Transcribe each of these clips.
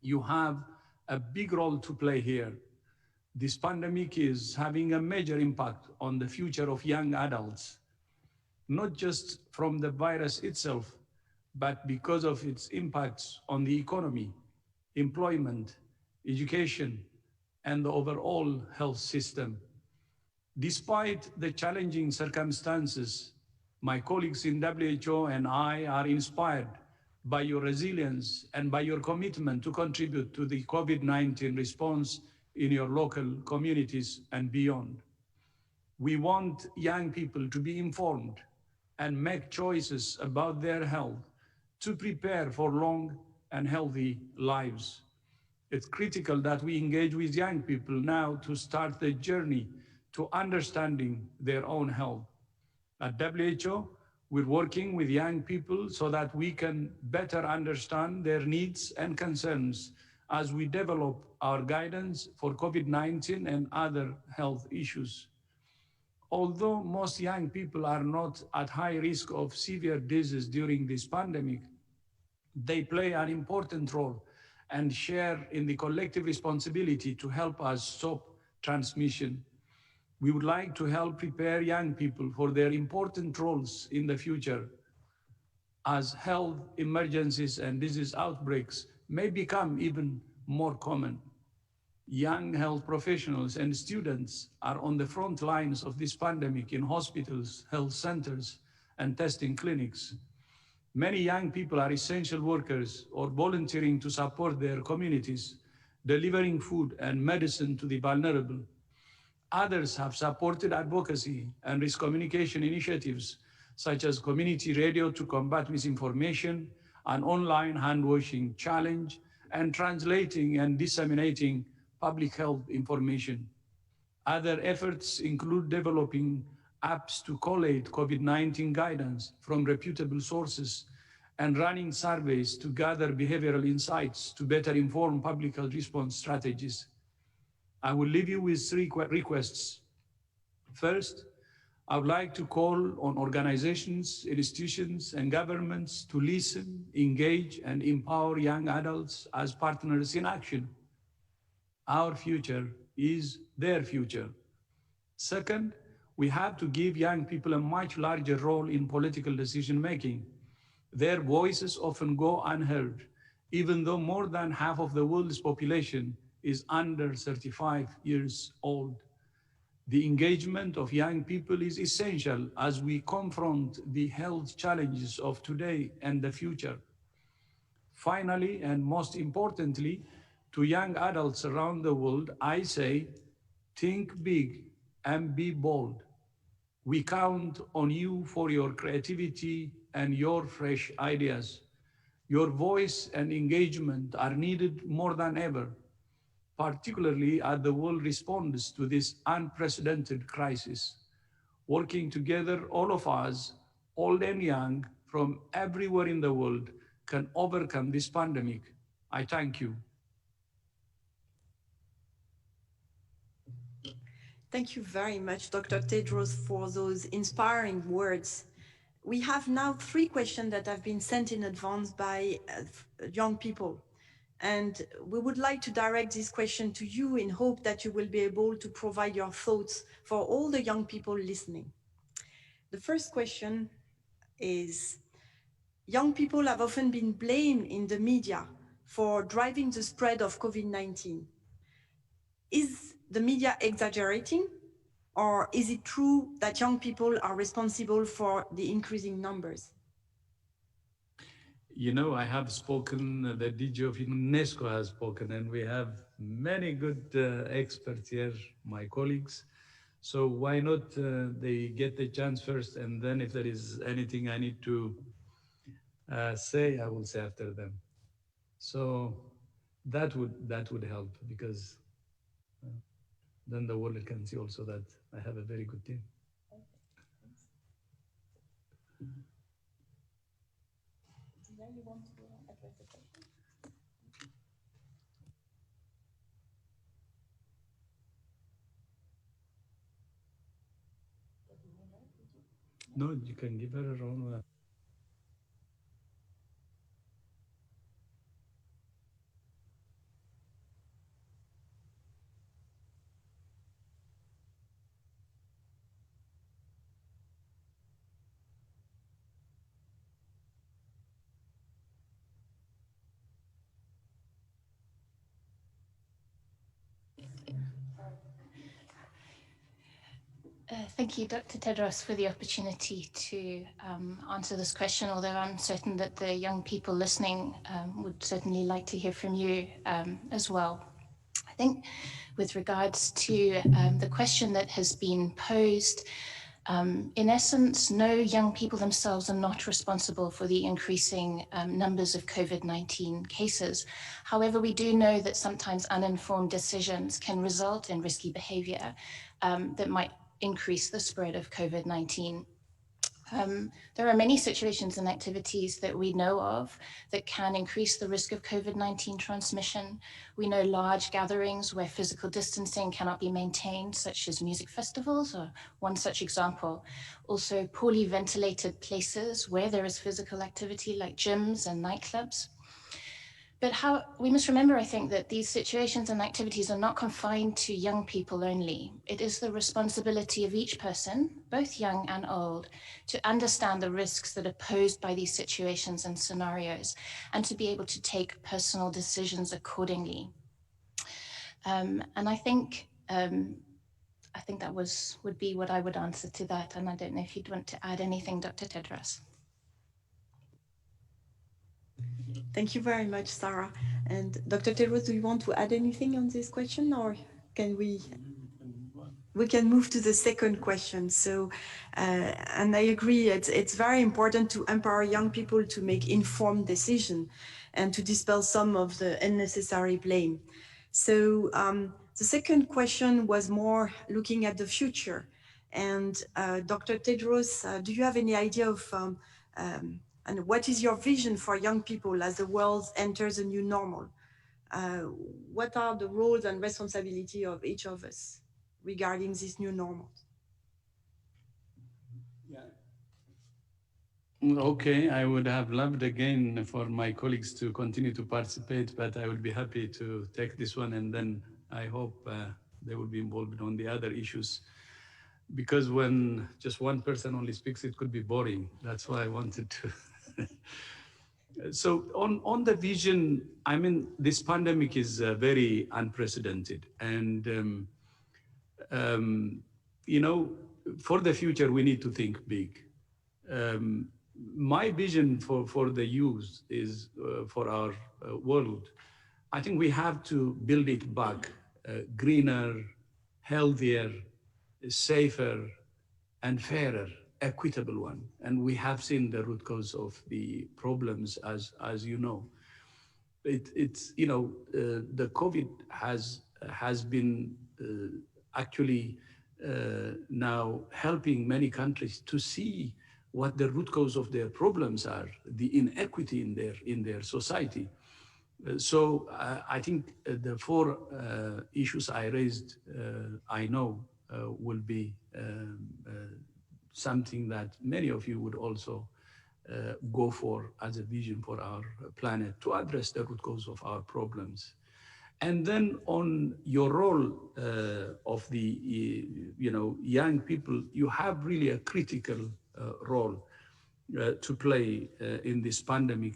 You have a big role to play here. This pandemic is having a major impact on the future of young adults, not just from the virus itself, but because of its impacts on the economy, employment, education, and the overall health system. Despite the challenging circumstances, my colleagues in WHO and I are inspired by your resilience and by your commitment to contribute to the COVID-19 response in your local communities and beyond. We want young people to be informed and make choices about their health to prepare for long and healthy lives. It's critical that we engage with young people now to start the journey to understanding their own health. At WHO, we're working with young people so that we can better understand their needs and concerns as we develop our guidance for COVID-19 and other health issues. Although most young people are not at high risk of severe disease during this pandemic, they play an important role and share in the collective responsibility to help us stop transmission. We would like to help prepare young people for their important roles in the future as health emergencies and disease outbreaks may become even more common. Young health professionals and students are on the front lines of this pandemic in hospitals, health centers, and testing clinics. Many young people are essential workers or volunteering to support their communities, delivering food and medicine to the vulnerable. Others have supported advocacy and risk communication initiatives, such as community radio to combat misinformation, an online hand washing challenge, and translating and disseminating public health information. Other efforts include developing apps to collate COVID-19 guidance from reputable sources and running surveys to gather behavioral insights to better inform public health response strategies. I will leave you with three requests. First, I would like to call on organizations, institutions, and governments to listen, engage, and empower young adults as partners in action. Our future is their future. Second, we have to give young people a much larger role in political decision making. Their voices often go unheard, even though more than half of the world's population is under 35 years old. The engagement of young people is essential as we confront the health challenges of today and the future. Finally, and most importantly, to young adults around the world, I say, think big and be bold. We count on you for your creativity and your fresh ideas. Your voice and engagement are needed more than ever, particularly as the world responds to this unprecedented crisis. Working together, all of us, old and young, from everywhere in the world, can overcome this pandemic. I thank you. Thank you very much, Dr. Tedros, for those inspiring words. We have now 3 questions that have been sent in advance by young people. And we would like to direct this question to you in hope that you will be able to provide your thoughts for all the young people listening. The first question is, young people have often been blamed in the media for driving the spread of COVID-19. Is the media exaggerating, or is it true that young people are responsible for the increasing numbers? You know, I have spoken, the DG of UNESCO has spoken, and we have many good experts here, my colleagues. So why not they get the chance first, and then if there is anything I need to say, I will say after them. So that would help, because then the world can see also that I have a very good team. You want to address the question? No, you can give her a round. Thank you, Dr. Tedros, for the opportunity to answer this question, although I'm certain that the young people listening would certainly like to hear from you as well. I think with regards to the question that has been posed, in essence, no, young people themselves are not responsible for the increasing numbers of COVID-19 cases. However, we do know that sometimes uninformed decisions can result in risky behavior that might increase the spread of COVID-19. There are many situations and activities that we know of that can increase the risk of COVID-19 transmission. We know large gatherings where physical distancing cannot be maintained, such as music festivals, are one such example. Also, poorly ventilated places where there is physical activity, like gyms and nightclubs. But we must remember, I think, that these situations and activities are not confined to young people only. It is the responsibility of each person, both young and old, to understand the risks that are posed by these situations and scenarios, and to be able to take personal decisions accordingly. And I think that would be what I would answer to that. And I don't know if you'd want to add anything, Dr. Tedros. Thank you very much, Sarah. And Dr. Tedros, do you want to add anything on this question, or can we can move to the second question? So, and I agree, it's very important to empower young people to make informed decisions and to dispel some of the unnecessary blame. So the second question was more looking at the future. And Dr. Tedros, do you have any idea of and what is your vision for young people as the world enters a new normal? What are the roles and responsibility of each of us regarding this new normal? Okay, I would have loved again for my colleagues to continue to participate, but I would be happy to take this one, and then I hope they will be involved on the other issues. Because when just one person only speaks, it could be boring. That's why I wanted to. So on the vision, I mean, this pandemic is very unprecedented, and you know, for the future, we need to think big. My vision for the youth is for our world. I think we have to build it back, greener, healthier, safer, and fairer, equitable one. And we have seen the root cause of the problems, as you know. It's you know the COVID has been actually now helping many countries to see what the root cause of their problems are, the inequity in their society. So I think the four issues I raised, I know will be something that many of you would also go for as a vision for our planet to address the root cause of our problems. And then on your role of the young people, you have really a critical role to play in this pandemic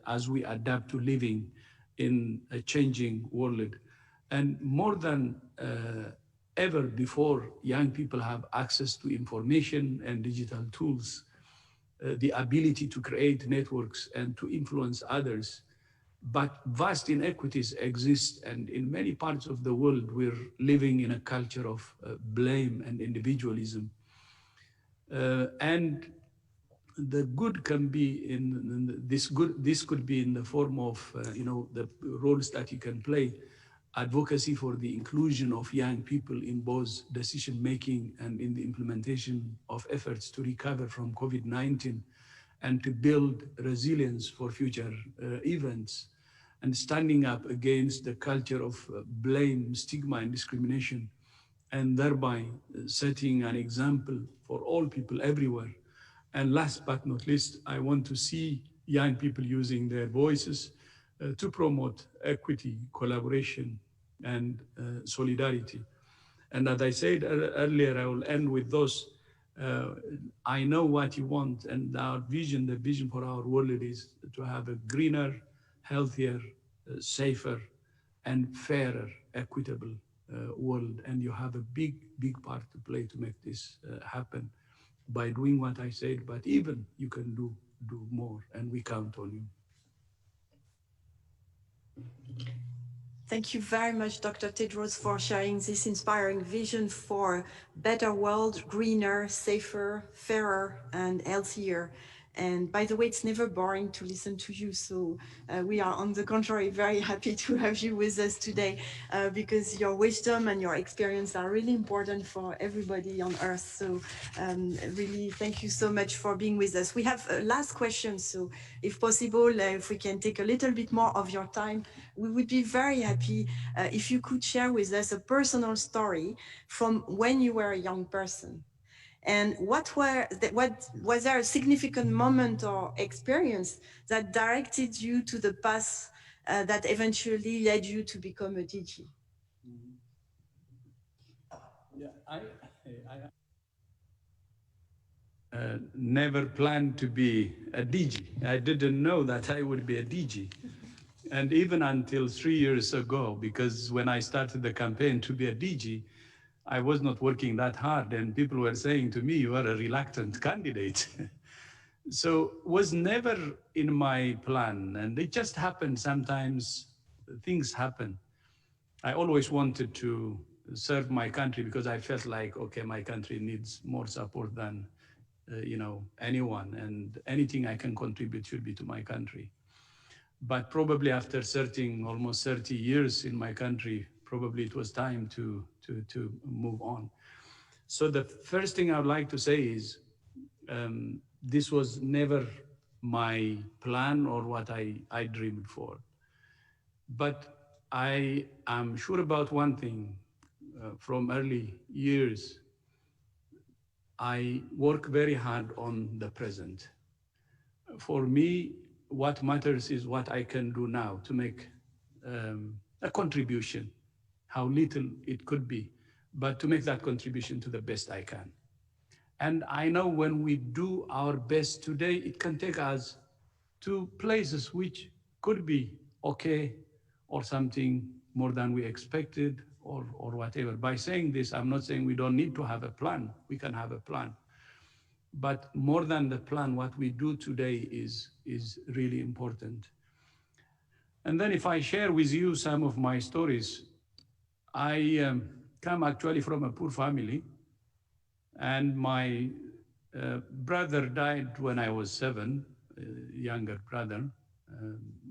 as we adapt to living in a changing world. And more than ever before, young people have access to information and digital tools, the ability to create networks and to influence others. But vast inequities exist, and in many parts of the world, we're living in a culture of blame and individualism. And the good can be in this good. This could be in the form of the roles that you can play, advocacy for the inclusion of young people in both decision making and in the implementation of efforts to recover from COVID-19 and to build resilience for future events, and standing up against the culture of blame, stigma, and discrimination, and thereby setting an example for all people everywhere. And last but not least, I want to see young people using their voices to promote equity, collaboration, and solidarity. And as I said earlier, I will end with those. I know what you want, and our vision, the vision for our world is to have a greener, healthier, safer, and fairer, equitable world, and you have a big part to play to make this happen by doing what I said, but even you can do more, and we count on you. Thank you very much, Dr. Tedros, for sharing this inspiring vision for better world, greener, safer, fairer, and healthier. And by the way, it's never boring to listen to you. So we are, on the contrary, very happy to have you with us today because your wisdom and your experience are really important for everybody on Earth. So really, thank you so much for being with us. We have a last question. So if possible, if we can take a little bit more of your time, we would be very happy if you could share with us a personal story from when you were a young person. And what was there a significant moment or experience that directed you to the path that eventually led you to become a DG? Yeah, I never planned to be a DG. I didn't know that I would be a DG. And even until 3 years ago, because when I started the campaign to be a DG, I was not working that hard, and people were saying to me, "You are a reluctant candidate." So was never in my plan, and it just happened. Sometimes things happen. I always wanted to serve my country because I felt like, okay, my country needs more support than anyone, and anything I can contribute should be to my country. But probably after serving almost 30 years in my country, probably it was time to move on. So the first thing I would like to say is this was never my plan or what I dreamed for. But I am sure about one thing. From early years, I work very hard on the present. For me, what matters is what I can do now to make a contribution, how little it could be, but to make that contribution to the best I can. And I know when we do our best today, it can take us to places which could be okay or something more than we expected or whatever. By saying this, I'm not saying we don't need to have a plan. We can have a plan. But more than the plan, what we do today is really important. And then if I share with you some of my stories, I come actually from a poor family, and my brother died when I was 7, younger brother,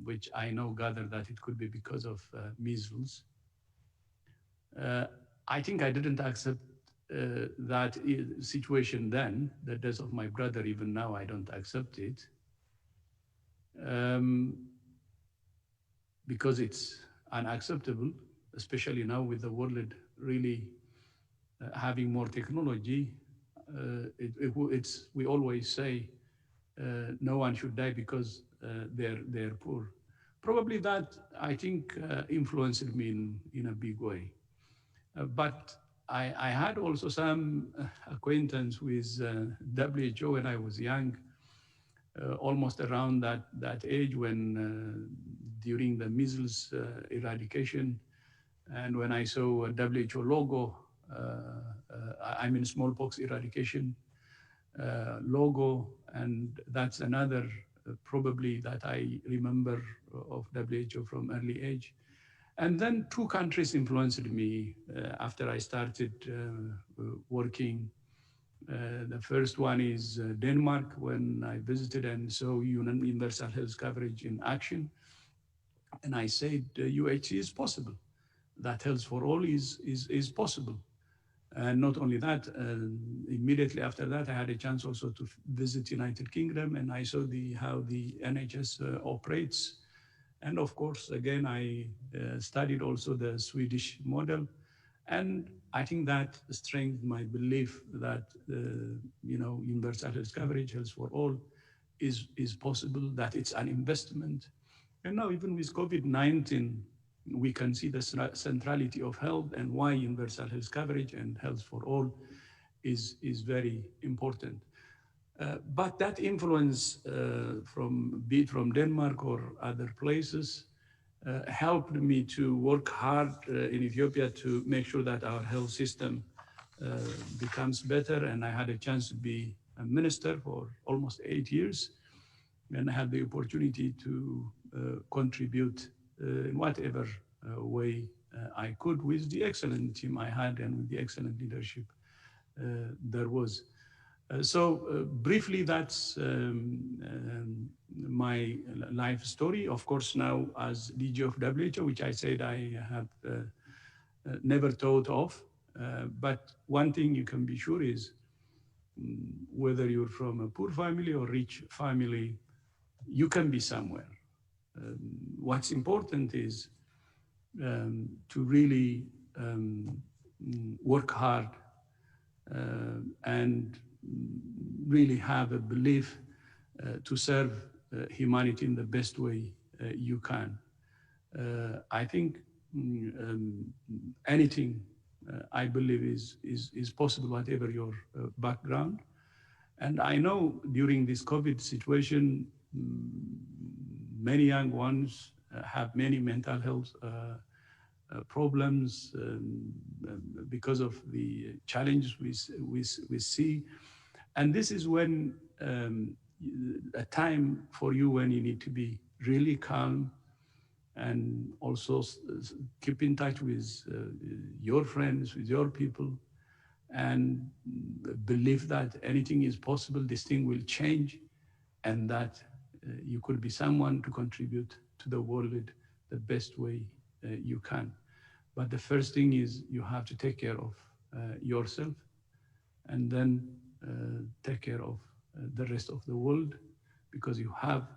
which I know gathered that it could be because of measles. I think I didn't accept that situation then, the death of my brother. Even now, I don't accept it because it's unacceptable, especially now with the world really having more technology. We always say no one should die because they're poor. Probably that, I think, influenced me in a big way. But I had also some acquaintance with WHO when I was young, almost around that age when during the measles eradication, and when I saw a WHO logo, I mean smallpox eradication logo, and that's another probably that I remember of WHO from early age. And then 2 countries influenced me after I started working. The first one is Denmark, when I visited and saw universal health coverage in action. And I said, UHC is possible. That health for all is possible. And not only that, immediately after that, I had a chance also to visit United Kingdom, and I saw how the NHS operates. And of course, again, I studied also the Swedish model. And I think that strengthened my belief that universal health coverage, health for all, is possible, that it's an investment. And now even with COVID-19, we can see the centrality of health and why universal health coverage and health for all is very important. But that influence be it from Denmark or other places helped me to work hard in Ethiopia to make sure that our health system becomes better. And I had a chance to be a minister for almost 8 years, and I had the opportunity to contribute in whatever way I could with the excellent team I had and with the excellent leadership there was. Briefly, that's my life story. Of course, now as DG of WHO, which I said I have never thought of, but one thing you can be sure is whether you're from a poor family or rich family, you can be somewhere. What's important is to really work hard and really have a belief to serve humanity in the best way you can. I think anything I believe is possible, whatever your background. And I know during this COVID situation, many young ones have many mental health problems because of the challenges we see. And this is when a time for you when you need to be really calm and also keep in touch with your friends, with your people, and believe that anything is possible, this thing will change, and that you could be someone to contribute to the world the best way you can. But the first thing is you have to take care of yourself, and then take care of the rest of the world, because you have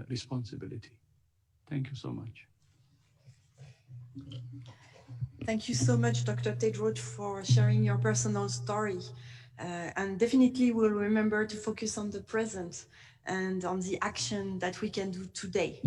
responsibility. Thank you so much. Thank you so much, Dr. Tedros, for sharing your personal story. And definitely we'll remember to focus on the present and on the action that we can do today.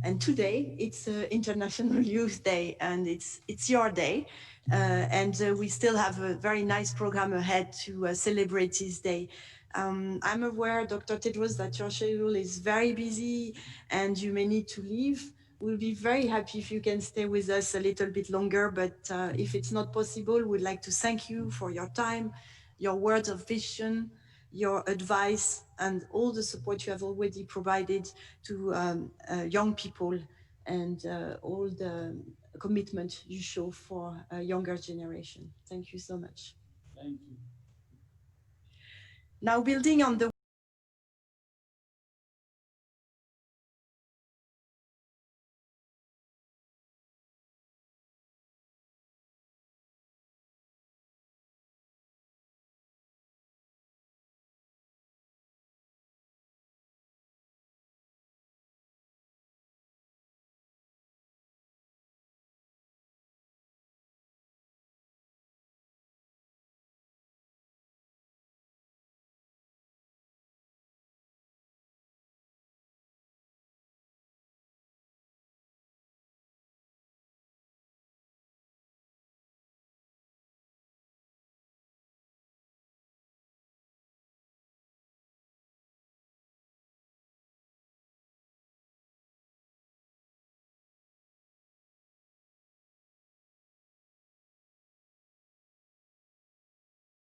And today it's International Youth Day, and it's your day. We still have a very nice program ahead to celebrate this day. I'm aware, Dr. Tedros, that your schedule is very busy and you may need to leave. We'll be very happy if you can stay with us a little bit longer, but if it's not possible, we'd like to thank you for your time, your words of vision, your advice, and all the support you have already provided to young people, and all the commitment you show for a younger generation. Thank you so much. Thank you. Now, building on the